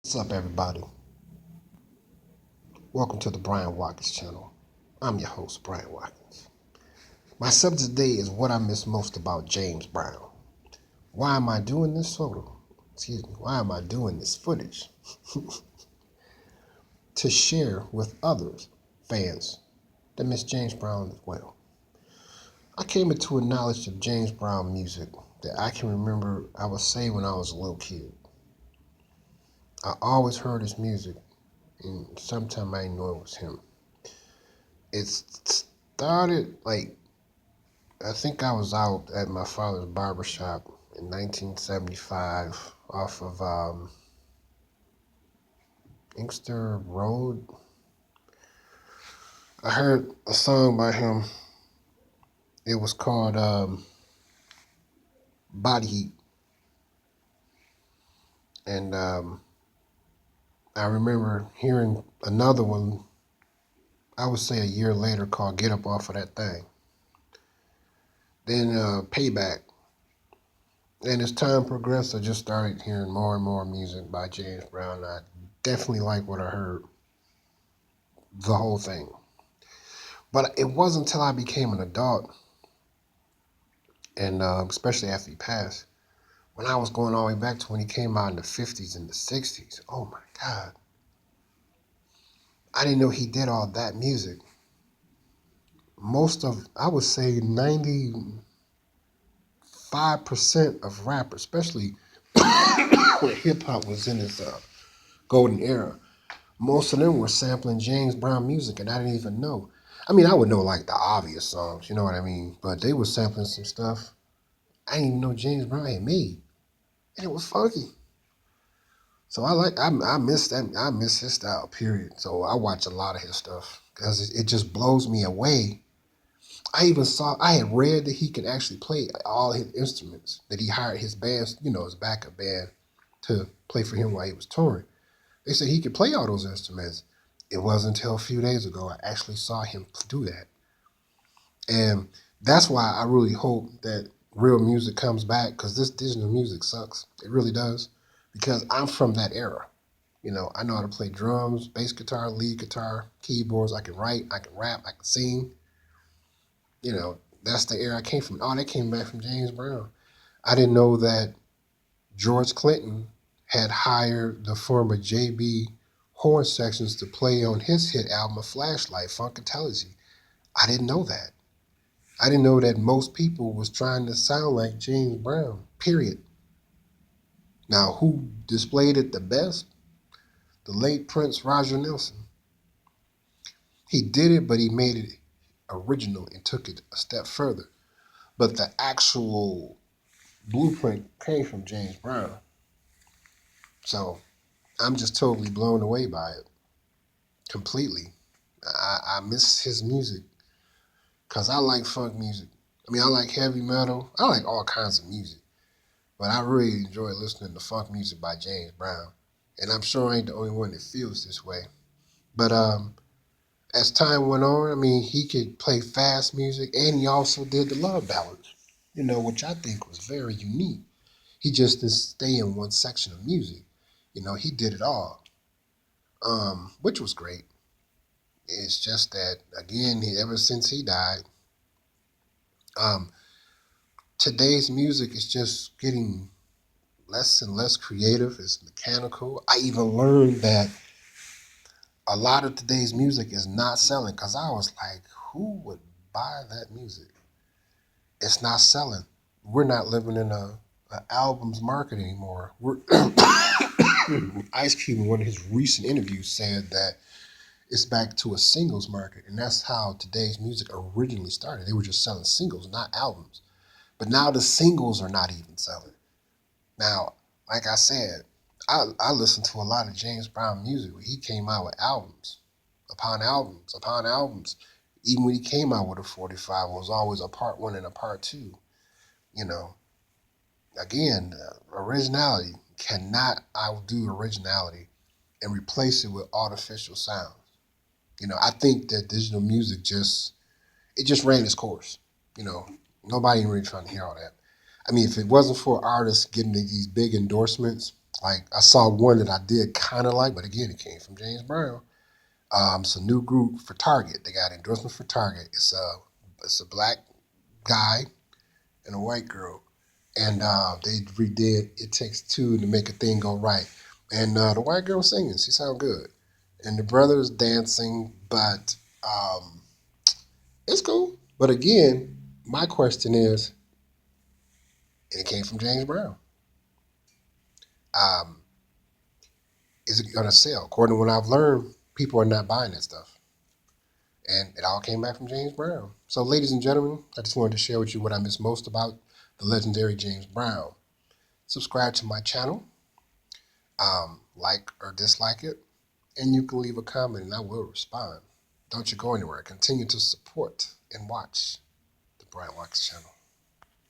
What's up, everybody? Welcome to the Brian Watkins channel. I'm your host, Brian Watkins. My subject today is what I miss most about James Brown. Why am I doing this photo? Excuse me, why am I doing this footage? To share with others, fans, that miss James Brown as well. I came into a knowledge of James Brown music that I can remember I would say when I was a little kid. I always heard his music, and sometimes I didn't know it was him. It started like I think I was out at my father's barber shop in 1975 off of Inkster Road. I heard a song by him. It was called Body Heat. And I remember hearing another one, I would say a year later, called Get Up Off of That Thing. Then Payback. And as time progressed, I just started hearing more and more music by James Brown. I definitely like what I heard, the whole thing. But it wasn't until I became an adult, and especially after he passed, when I was going all the way back to when he came out in the 50s and the 60s. Oh my God. I didn't know he did all that music. Most of, I would say 95% of rappers, especially when hip hop was in its golden era, most of them were sampling James Brown music, and I didn't even know. I mean, I would know like the obvious songs, you know what I mean? But they were sampling some stuff I didn't even know James Brown had made, and it was funky. So I miss that. I miss his style. Period. So I watch a lot of his stuff because it just blows me away. I had read that he could actually play all his instruments. That he hired his bands, his backup band, to play for him while he was touring. They said he could play all those instruments. It wasn't until a few days ago I actually saw him do that, and that's why I really hope that real music comes back, because this digital music sucks. It really does, because I'm from that era. I know how to play drums, bass guitar, lead guitar, keyboards. I can write, I can rap, I can sing. That's the era I came from. Oh, that came back from James Brown. I didn't know that George Clinton had hired the former JB horn sections to play on his hit album, A Flashlight, Funkadelic. I didn't know that. I didn't know that most people was trying to sound like James Brown, period. Now, who displayed it the best? The late Prince Roger Nelson. He did it, but he made it original and took it a step further. But the actual blueprint came from James Brown. So I'm just totally blown away by it completely. I miss his music because I like funk music. I mean, I like heavy metal. I like all kinds of music. But I really enjoy listening to funk music by James Brown. And I'm sure I ain't the only one that feels this way. But as time went on, I mean, he could play fast music, and he also did the love ballads, which I think was very unique. He just didn't stay in one section of music. He did it all, which was great. It's just that, again, ever since he died, um, today's music is just getting less and less creative. It's mechanical. I even learned that a lot of today's music is not selling, because I was like, who would buy that music? It's not selling. We're not living in a albums market anymore. Ice Cube, in one of his recent interviews, said that it's back to a singles market, and that's how today's music originally started. They were just selling singles, not albums. But now the singles are not even selling. Now, like I said, I listened to a lot of James Brown music when he came out with albums upon albums upon albums. Even when he came out with a 45, it was always a part one and a part two. You know, again, originality cannot outdo originality and replace it with artificial sounds. I think that digital music just ran its course. You know, Nobody really trying to hear all that. I mean, if it wasn't for artists getting these big endorsements, Like I saw one that I did kind of like, but again, it came from James Brown. It's a new group for Target. They got endorsement for Target. It's a black guy and a white girl, and they redid "It Takes Two to Make a Thing Go Right." And the white girl singing, she sounded good, and the brother's dancing, but it's cool. But again, my question is, and it came from James Brown. Um, is it gonna sell? According to what I've learned, people are not buying that stuff. And it all came back from James Brown. So, ladies and gentlemen, I just wanted to share with you what I miss most about the legendary James Brown. Subscribe to my channel, like or dislike it, and you can leave a comment and I will respond. Don't you go anywhere. Continue to support and watch the Brian Watts channel.